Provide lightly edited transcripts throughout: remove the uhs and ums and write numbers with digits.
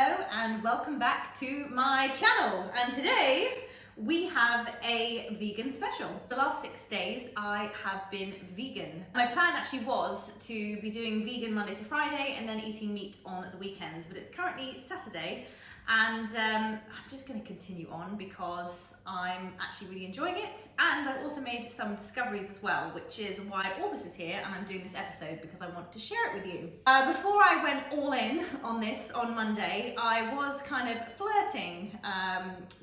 and welcome back to my channel. And today we have a vegan special. The last 6 days I have been vegan. My plan actually was to be doing vegan Monday to Friday and then eating meat on the weekends, but it's currently Saturday and I'm just going to continue on because I'm actually really enjoying it, and I've also made some discoveries as well, which is why all this is here, and I'm doing this episode because I want to share it with you. Before I went all in on this on Monday, I was kind of flirting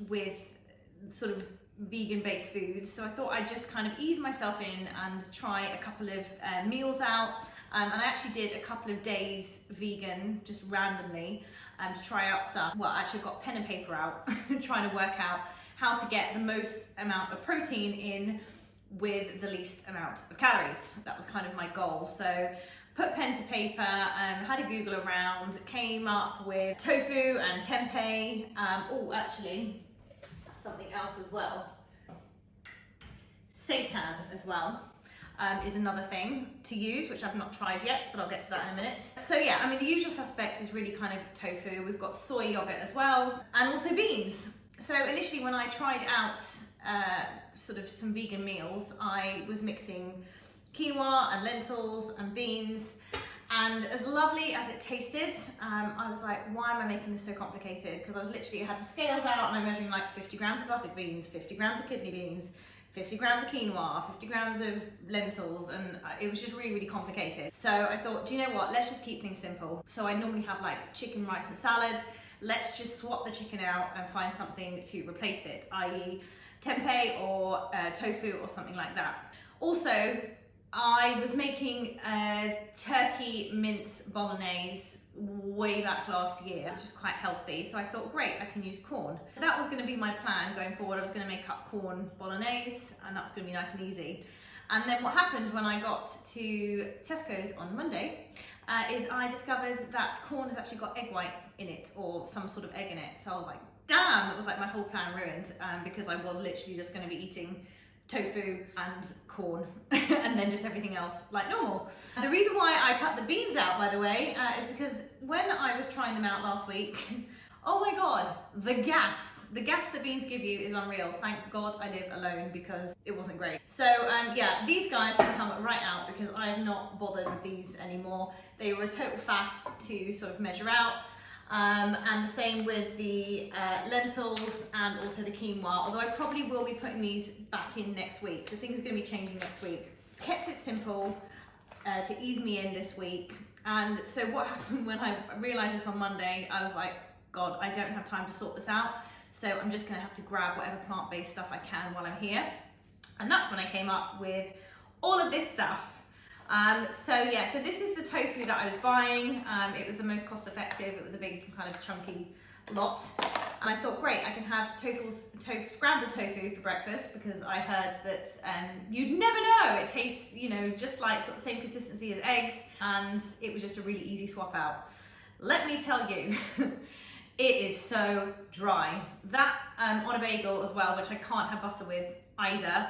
with sort of vegan-based foods, so I thought I'd just kind of ease myself in and try a couple of meals out, and I actually did a couple of days vegan just randomly to try out stuff. Well, actually I've got pen and paper out trying to work out how to get the most amount of protein in with the least amount of calories. That was kind of my goal. So put pen to paper, had a Google around, came up with tofu and tempeh. Oh, actually, something else as well. Seitan as well is another thing to use, which I've not tried yet, but I'll get to that in a minute. So yeah, I mean, the usual suspect is really kind of tofu. We've got soy yogurt as well, and also beans. So initially when I tried out sort of some vegan meals, I was mixing quinoa and lentils and beans, and as lovely as it tasted, I was like, why am I making this so complicated? Because I had the scales out and I'm measuring like 50 grams of butter beans, 50 grams of kidney beans, 50 grams of quinoa, 50 grams of lentils, and it was just really, really complicated. So I thought, do you know what, let's just keep things simple. So I normally have like chicken, rice and salad. Let's just swap the chicken out and find something to replace it, i.e. tempeh or tofu or something like that. Also, I was making a turkey mince bolognese way back last year, which was quite healthy. So I thought, great, I can use corn. That was going to be my plan going forward. I was going to make up corn bolognese, and that was going to be nice and easy. And then what happened when I got to Tesco's on Monday is I discovered that corn has actually got egg white in it, or some sort of egg in it. So I was like, damn, that was like my whole plan ruined, because I was literally just going to be eating tofu and corn and then just everything else like normal. The reason why I cut the beans out, by the way, is because when I was trying them out last week, oh my god, the gas that beans give you is unreal. Thank God I live alone because it wasn't great. So yeah, these guys can come right out because I have not bothered with these anymore. They were a total faff to sort of measure out. And the same with the lentils and also the quinoa, although I probably will be putting these back in next week. So things are going to be changing next week. Kept it simple to ease me in this week. And so what happened when I realised this on Monday, I was like, God, I don't have time to sort this out. So I'm just going to have to grab whatever plant-based stuff I can while I'm here. And that's when I came up with all of this stuff. So this is the tofu that I was buying. It was the most cost effective. It was a big kind of chunky lot. And I thought, great, I can have scrambled tofu for breakfast, because I heard that you'd never know. It tastes, just like, it's got the same consistency as eggs, and it was just a really easy swap out. Let me tell you, it is so dry. That on a bagel as well, which I can't have butter with either,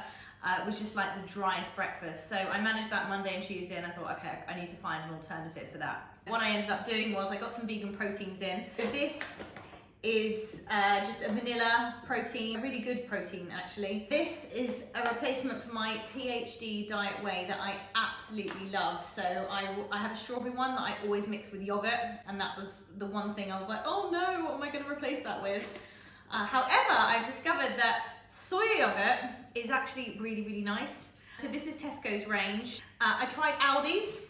was just like the driest breakfast. So I managed that Monday and Tuesday, and I thought, okay, I need to find an alternative for that. What I ended up doing was I got some vegan proteins in. So this is just a vanilla protein, a really good protein actually. This is a replacement for my PhD diet whey that I absolutely love. So I have a strawberry one that I always mix with yogurt, and that was the one thing I was like, oh no, what am I going to replace that with? However, I've discovered that soy yogurt is actually really, really nice. So this is Tesco's range. I tried Aldi's,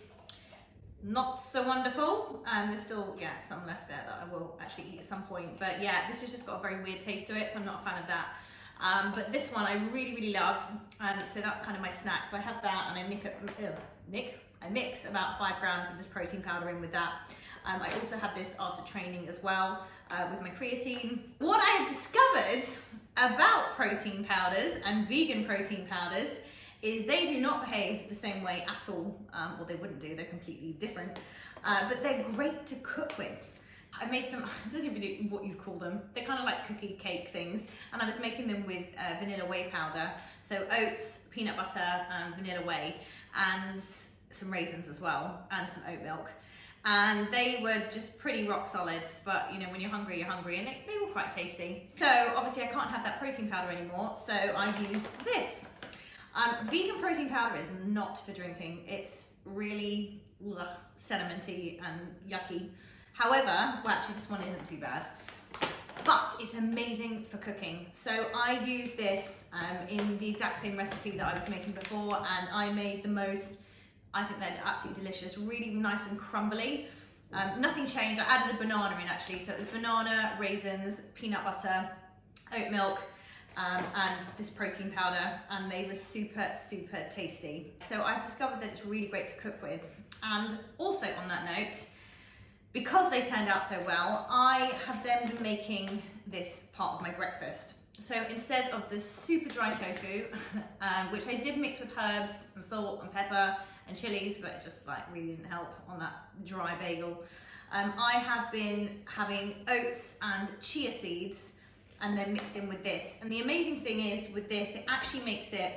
not so wonderful. There's still, some left there that I will actually eat at some point. But yeah, this has just got a very weird taste to it, so I'm not a fan of that. But this one I really, really love. So that's kind of my snack. So I have that, and I mix about 5 grams of this protein powder in with that. I also have this after training as well with my creatine. What I have discovered about protein powders and vegan protein powders is they do not behave the same way at all, or they wouldn't do, they're completely different, but they're great to cook with. I made some, I don't even know what you'd call them, they're kind of like cookie cake things, and I was making them with vanilla whey powder, so oats, peanut butter, vanilla whey, and some raisins as well, and some oat milk. and they were just pretty rock solid. But you know, when you're hungry, and they were quite tasty. So obviously I can't have that protein powder anymore, so I've used this. Vegan protein powder is not for drinking. It's really sedimenty and yucky. However, well, actually this one isn't too bad, but it's amazing for cooking. So I use this in the exact same recipe that I was making before, and I made the most. I think they're absolutely delicious, really nice and crumbly. Nothing changed. I added a banana in actually, so it was banana, raisins, peanut butter, oat milk, and this protein powder, and they were super, super tasty. So I've discovered that it's really great to cook with. And also on that note, because they turned out so well, I have then been making this part of my breakfast. So instead of the super dry tofu, which I did mix with herbs and salt and pepper and chilies, but it just like really didn't help on that dry bagel, I have been having oats and chia seeds and then mixed in with this. And the amazing thing is with this, it actually makes it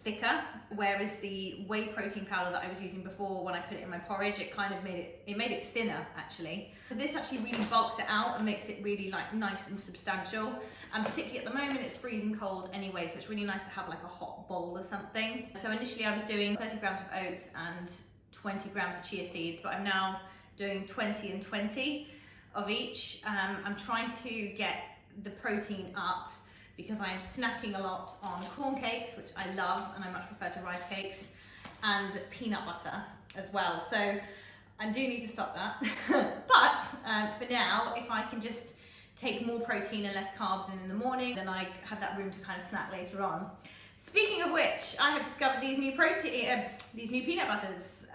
thicker, whereas the whey protein powder that I was using before, when I put it in my porridge, it kind of made it thinner actually. So this actually really bulks it out and makes it really like nice and substantial. And particularly at the moment it's freezing cold anyway, so it's really nice to have like a hot bowl or something. So initially I was doing 30 grams of oats and 20 grams of chia seeds, but I'm now doing 20 and 20 of each. I'm trying to get the protein up because I am snacking a lot on corn cakes, which I love, and I much prefer to rice cakes, and peanut butter as well. So I do need to stop that. But for now, if I can just take more protein and less carbs in the morning, then I have that room to kind of snack later on. Speaking of which, I have discovered these new peanut butters,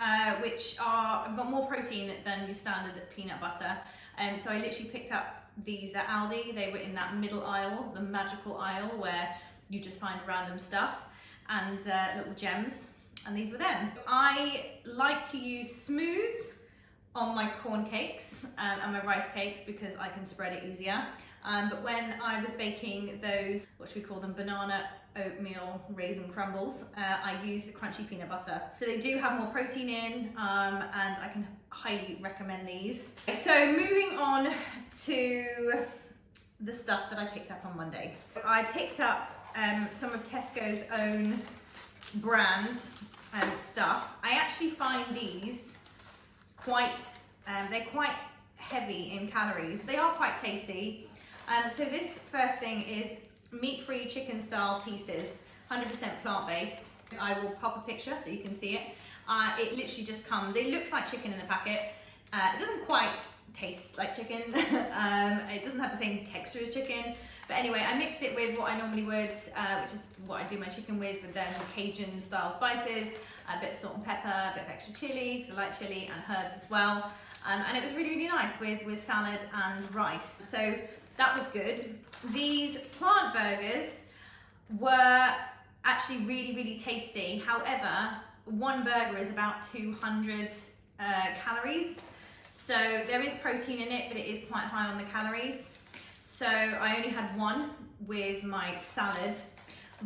which have got more protein than your standard peanut butter. So I literally picked up these at Aldi. They were in that middle aisle, the magical aisle where you just find random stuff and little gems, and these were them. I like to use smooth on my corn cakes and my rice cakes because I can spread it easier. But when I was baking those, what should we call them, banana oatmeal raisin crumbles, I use the crunchy peanut butter. So they do have more protein in, and I can highly recommend these. So moving on to the stuff that I picked up on Monday. I picked up some of Tesco's own brand stuff. I actually find these they're quite heavy in calories. They are quite tasty. So this first thing is meat-free chicken style pieces, 100% plant-based. I will pop a picture so you can see it. It literally just comes, it looks like chicken in a packet. It doesn't quite taste like chicken. It doesn't have the same texture as chicken. But anyway, I mixed it with what I normally would, which is what I do my chicken with then Cajun style spices, a bit of salt and pepper, a bit of extra chili, because I like chili, and herbs as well. And it was really, really nice with salad and rice. So that was good. These plant burgers were actually really, really tasty. However, one burger is about 200 calories. So there is protein in it, but it is quite high on the calories. So I only had one with my salad.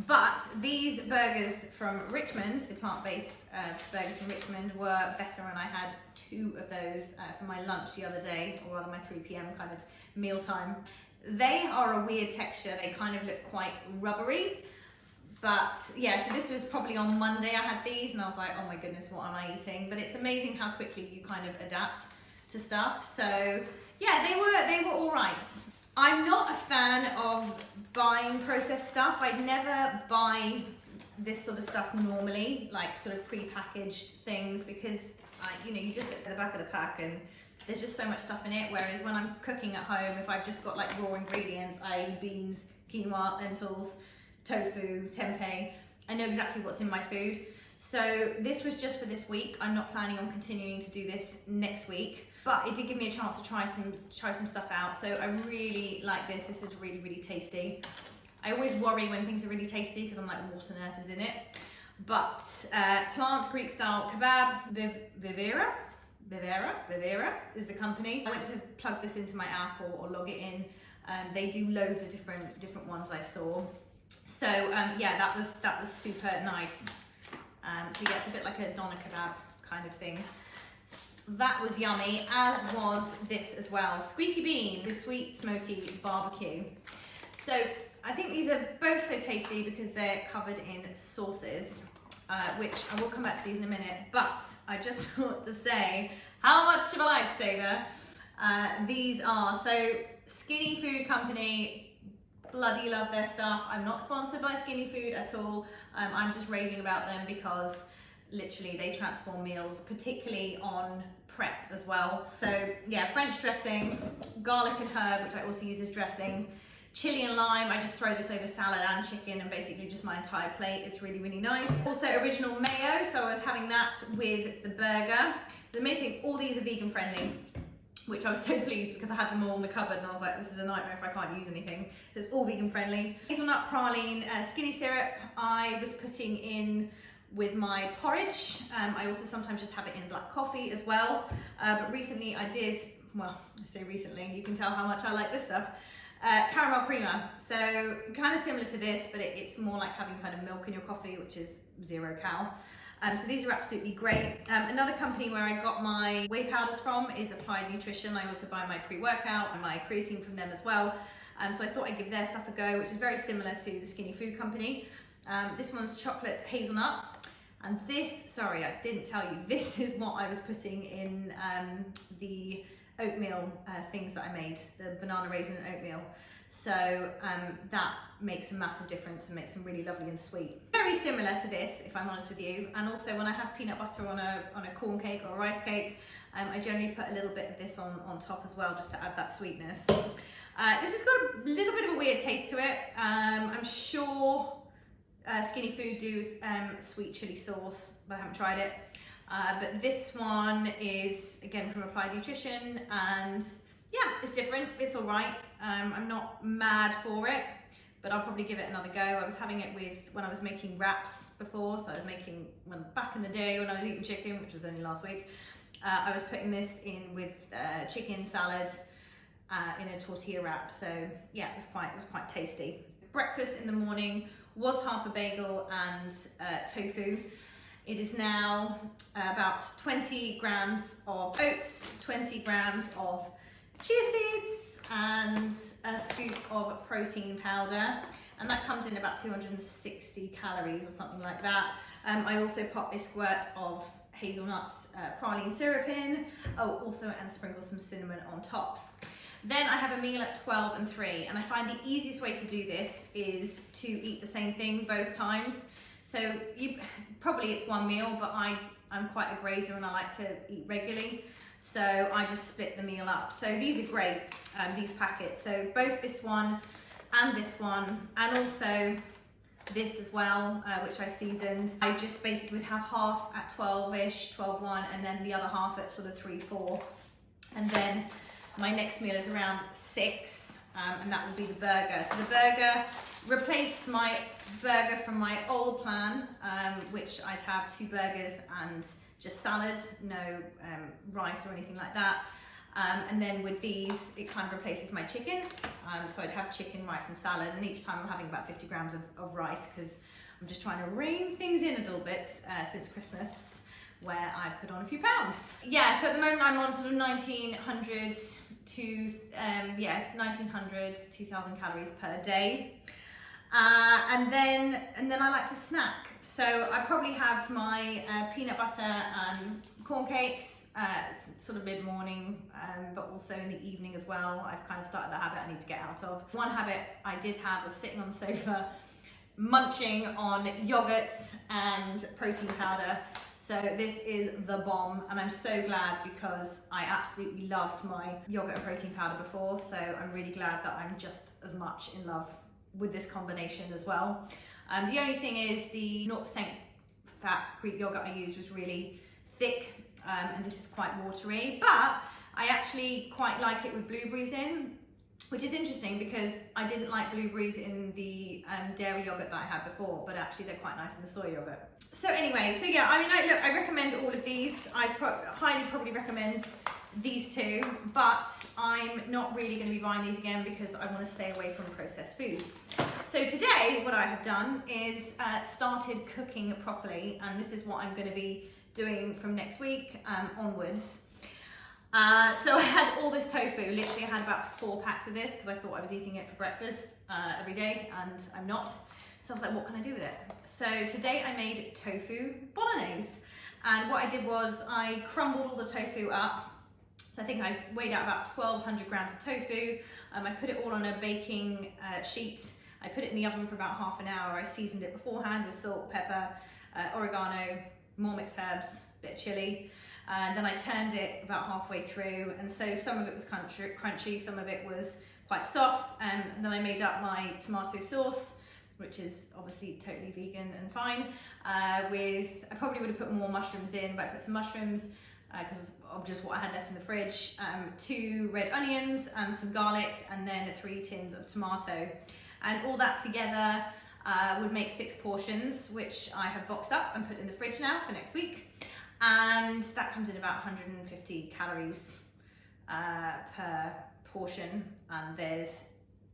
But these burgers from Richmond, the plant-based burgers from Richmond, were better, and I had 2 of those for my lunch the other day, or rather my 3 p.m. kind of mealtime. They are a weird texture. They kind of look quite rubbery. But yeah, so this was probably on Monday I had these, and I was like, oh my goodness, what am I eating? But it's amazing how quickly you kind of adapt to stuff. So yeah, they were all right. I'm not a fan of buying processed stuff. I'd never buy this sort of stuff normally, like sort of pre-packaged things, because you know, you just look at the back of the pack and there's just so much stuff in it. Whereas when I'm cooking at home, if I've just got like raw ingredients, i.e. beans, quinoa, lentils, tofu, tempeh, I know exactly what's in my food. So this was just for this week. I'm not planning on continuing to do this next week, but it did give me a chance to try some stuff out. So I really like this. This is really, really tasty. I always worry when things are really tasty because I'm like, what on earth is in it? But plant Greek style kebab, Vivera is the company. I went to plug this into my app or log it in. They do loads of different ones I saw. So yeah, that was super nice. So yeah, it's a bit like a doner kebab kind of thing. That was yummy, as was this as well. Squeaky bean, the sweet smoky barbecue. So I think these are both so tasty because they're covered in sauces, which I will come back to these in a minute, but I just want to say how much of a lifesaver these are. So Skinny Food Company, bloody love their stuff. I'm not sponsored by Skinny Food at all. I'm just raving about them because literally they transform meals, particularly on prep as well. So yeah, French dressing, garlic and herb, which I also use as dressing, chili and lime. I just throw this over salad and chicken and basically just my entire plate. It's really, really nice. Also original mayo, so I was having that with the burger. So the main thing, all these are vegan friendly, which I was so pleased because I had them all in the cupboard and I was like, this is a nightmare if I can't use anything. So it's all vegan friendly. Hazelnut praline, skinny syrup, I was putting in with my porridge. I also sometimes just have it in black coffee as well. But recently I did, well, I say recently, you can tell how much I like this stuff. Caramel creamer, so kind of similar to this, but it's more like having kind of milk in your coffee, which is 0 cal. So these are absolutely great. Another company where I got my whey powders from is Applied Nutrition. I also buy my pre-workout and my creatine from them as well. So I thought I'd give their stuff a go, which is very similar to the Skinny Food Company. This one's chocolate hazelnut. And this, sorry, I didn't tell you, this is what I was putting in the oatmeal things that I made, the banana raisin and oatmeal. So that makes a massive difference and makes them really lovely and sweet. Very similar to this, if I'm honest with you. And also when I have peanut butter on a corn cake or a rice cake, I generally put a little bit of this on top as well, just to add that sweetness. This has got a little bit of a weird taste to it. I'm sure Skinny Food do sweet chili sauce, but I haven't tried it. But this one is again from Applied Nutrition, and yeah, it's different, it's all right. I'm not mad for it, but I'll probably give it another go. I was having it with, when I was making wraps before, so I was making, back in the day when I was eating chicken, which was only last week, I was putting this in with chicken salad in a tortilla wrap. So yeah, it was quite tasty. Breakfast in the morning was half a bagel and tofu. It is now about 20 grams of oats, 20 grams of chia seeds, and a scoop of protein powder. And that comes in about 260 calories or something like that. I also pop a squirt of hazelnuts praline syrup in. Oh, also, and sprinkle some cinnamon on top. Then I have a meal at 12 and 3, and I find the easiest way to do this is to eat the same thing both times. So probably it's one meal, but I'm quite a grazer and I like to eat regularly. So I just split the meal up. So these are great, these packets. So both this one, and also this as well, which I seasoned. I just basically would have half at 12-ish, 12-1, and then the other half at sort of 3-4. And then my next meal is around 6, and that will be the burger. So the burger replaced my burger from my old plan, which I'd have 2 burgers and just salad, no rice or anything like that. And then with these, it kind of replaces my chicken. So I'd have chicken, rice and salad, and each time I'm having about 50 grams of rice because I'm just trying to rein things in a little bit since Christmas, where I put on a few pounds. Yeah, so at the moment I'm on sort of 1900 to 2000 calories per day. And then I like to snack. So I probably have my peanut butter and corn cakes, sort of mid-morning, but also in the evening as well. I've kind of started that habit I need to get out of. One habit I did have was sitting on the sofa, munching on yogurt and protein powder. So this is the bomb, and I'm so glad because I absolutely loved my yogurt and protein powder before. So I'm really glad that I'm just as much in love with this combination as well. The only thing is the 0% fat Greek yogurt I used was really thick, and this is quite watery, but I actually quite like it with blueberries in, which is interesting because I didn't like blueberries in the dairy yogurt that I had before, but actually they're quite nice in the soy yogurt. So anyway, so yeah, I mean, I recommend all of these. I highly probably recommend these 2, but I'm not really going to be buying these again because I want to stay away from processed food. So today, what I have done is started cooking properly, and this is what I'm going to be doing from next week onwards. So I had all this tofu. Literally, I had about 4 packs of this because I thought I was eating it for breakfast every day, and I'm not. So I was like, what can I do with it? So today I made tofu bolognese. And what I did was I crumbled all the tofu up. So I think I weighed out about 1,200 grams of tofu. I put it all on a baking sheet. I put it in the oven for about half an hour. I seasoned it beforehand with salt, pepper, oregano, more mixed herbs, a bit of chili. And then I turned it about halfway through. And so some of it was crunchy, some of it was quite soft. And then I made up my tomato sauce, which is obviously totally vegan and fine. I probably would have put more mushrooms in, but I put some mushrooms because of just what I had left in the fridge. 2 red onions and some garlic, and then 3 tins of tomato. And all that together would make 6 portions, which I have boxed up and put in the fridge now for next week. And that comes in about 150 calories per portion, and there's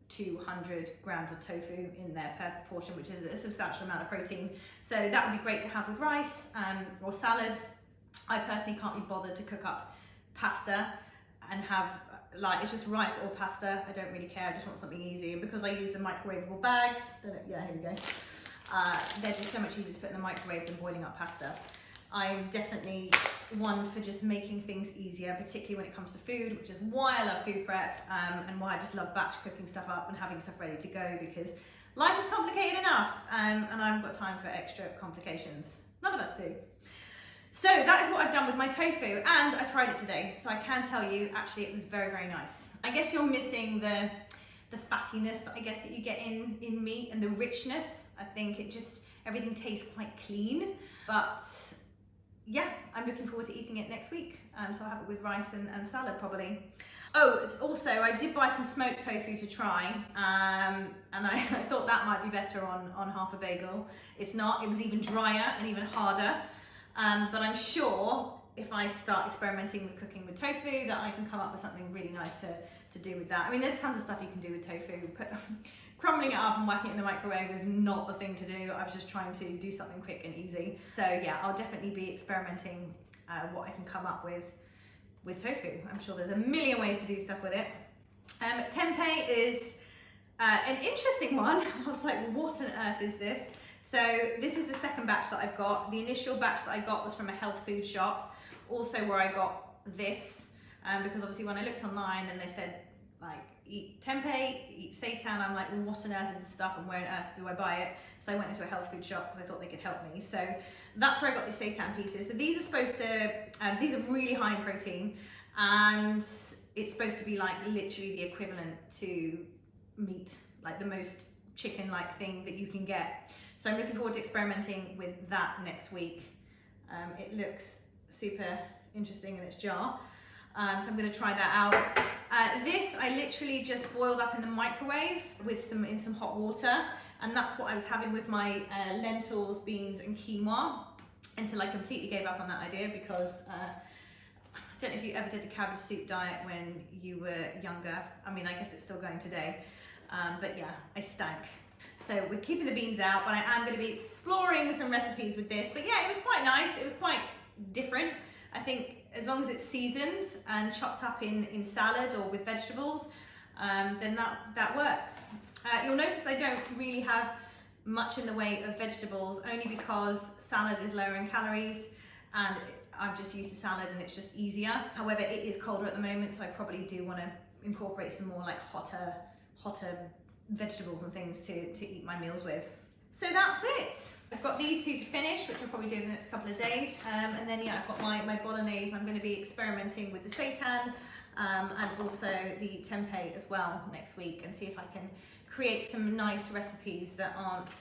200 grams of tofu in there per portion, which is a substantial amount of protein. So that would be great to have with rice or salad. I personally can't be bothered to cook up pasta and have, like, it's just rice or pasta. I don't really care, I just want something easy. And because I use the microwavable bags, yeah, here we go. They're just so much easier to put in the microwave than boiling up pasta. I'm definitely one for just making things easier, particularly when it comes to food, which is why I love food prep and why I just love batch cooking stuff up and having stuff ready to go, because life is complicated enough and I haven't got time for extra complications. None of us do. So that is what I've done with my tofu, and I tried it today. So I can tell you, actually, it was very, very nice. I guess you're missing the fattiness that I guess that you get in meat and the richness. I think it just, everything tastes quite clean, but yeah, I'm looking forward to eating it next week. So I'll have it with rice and salad probably. Oh, also I did buy some smoked tofu to try, and I thought that might be better on half a bagel. It's not, it was even drier and even harder. But I'm sure if I start experimenting with cooking with tofu that I can come up with something really nice to do with that. I mean, there's tons of stuff you can do with tofu. Crumbling it up and whacking it in the microwave is not the thing to do. I was just trying to do something quick and easy. So yeah, I'll definitely be experimenting what I can come up with tofu. I'm sure there's a million ways to do stuff with it. Tempeh is an interesting one. I was like, what on earth is this? So this is the second batch that I've got. The initial batch that I got was from a health food shop, also where I got this, because obviously when I looked online and they said, like, eat tempeh, eat seitan, I'm like, well, what on earth is this stuff and where on earth do I buy it? So I went into a health food shop because I thought they could help me. So that's where I got the seitan pieces. So these are supposed to, these are really high in protein, and it's supposed to be like literally the equivalent to meat, like the most chicken-like thing that you can get. So I'm looking forward to experimenting with that next week. It looks super interesting in its jar. So I'm going to try that out. This I literally just boiled up in the microwave with some hot water, and that's what I was having with my lentils, beans and quinoa, until I completely gave up on that idea because I don't know if you ever did the cabbage soup diet when you were younger. I mean, I guess it's still going today, but yeah, I stank. So we're keeping the beans out, but I am going to be exploring some recipes with this. But yeah, it was quite nice. It was quite different. I think as long as it's seasoned and chopped up in salad or with vegetables, then that works. You'll notice I don't really have much in the way of vegetables, only because salad is lower in calories and I'm just used to salad and it's just easier. However, it is colder at the moment, so I probably do want to incorporate some more like hotter vegetables and things to eat my meals with. So that's it. I've got these 2 to finish, which I'll probably do in the next couple of days. And then yeah, I've got my bolognese, and I'm going to be experimenting with the seitan and also the tempeh as well next week, and see if I can create some nice recipes that aren't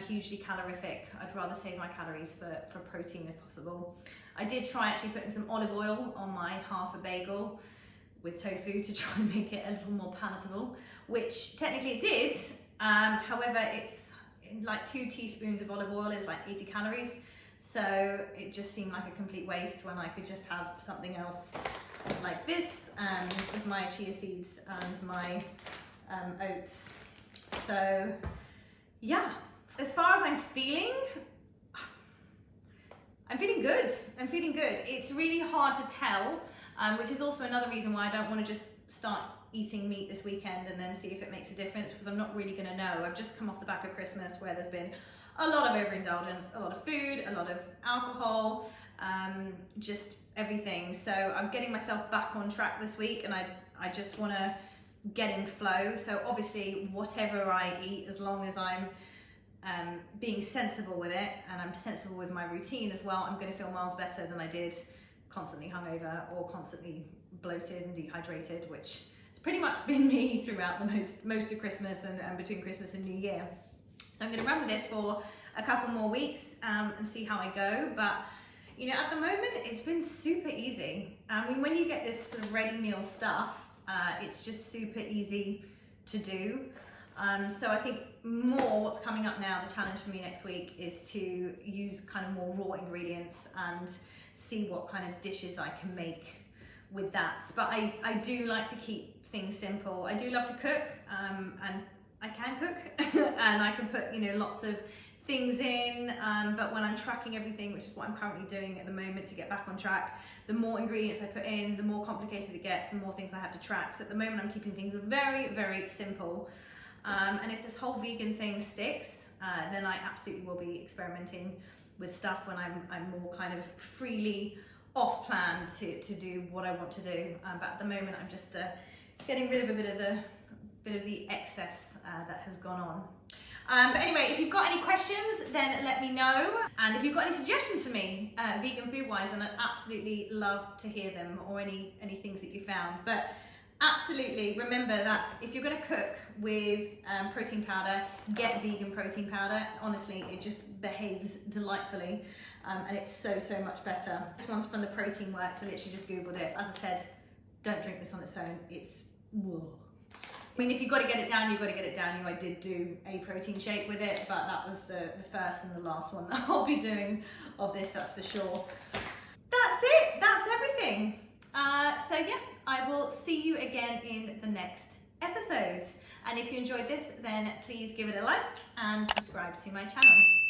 hugely calorific. I'd rather save my calories for protein if possible. I did try actually putting some olive oil on my half a bagel with tofu to try and make it a little more palatable, which technically it did. However, it's like 2 teaspoons of olive oil is like 80 calories. So it just seemed like a complete waste when I could just have something else like this with my chia seeds and my oats. So yeah, as far as I'm feeling good. I'm feeling good. It's really hard to tell which is also another reason why I don't want to just start eating meat this weekend and then see if it makes a difference, because I'm not really going to know. I've just come off the back of Christmas where there's been a lot of overindulgence, a lot of food, a lot of alcohol, just everything. So I'm getting myself back on track this week, and I just want to get in flow. So obviously whatever I eat, as long as I'm being sensible with it and I'm sensible with my routine as well, I'm going to feel miles better than I did constantly hungover or constantly bloated and dehydrated, which has pretty much been me throughout the most of Christmas and between Christmas and New Year. So I'm going to run with this for a couple more weeks and see how I go. But you know, at the moment it's been super easy. I mean, when you get this sort of ready meal stuff, it's just super easy to do. So I think what's coming up now, the challenge for me next week, is to use kind of more raw ingredients and see what kind of dishes I can make with that. But I do like to keep things simple. I do love to cook, and I can cook and I can put, you know, lots of things in, but when I'm tracking everything, which is what I'm currently doing at the moment to get back on track, the more ingredients I put in, the more complicated it gets, the more things I have to track. So at the moment I'm keeping things very, very simple. And if this whole vegan thing sticks, then I absolutely will be experimenting with stuff when I'm more kind of freely off plan to do what I want to do. But at the moment I'm just getting rid of a bit of the excess that has gone on. But anyway, if you've got any questions, then let me know. And if you've got any suggestions for me, vegan food wise, then I'd absolutely love to hear them, or any things that you found. But absolutely remember that if you're going to cook with protein powder, get vegan protein powder. Honestly, it just behaves delightfully, and it's so much better. This one's from the Protein Works. I literally just googled it. As I said, don't drink this on its own. It's whoa. I mean, if you've got to get it down, you've got to get it down. I did do a protein shake with it, but that was the first and the last one that I'll be doing of this, that's for sure. That's it, that's everything. So yeah, I will see you again in the next episode. And if you enjoyed this, then please give it a like and subscribe to my channel.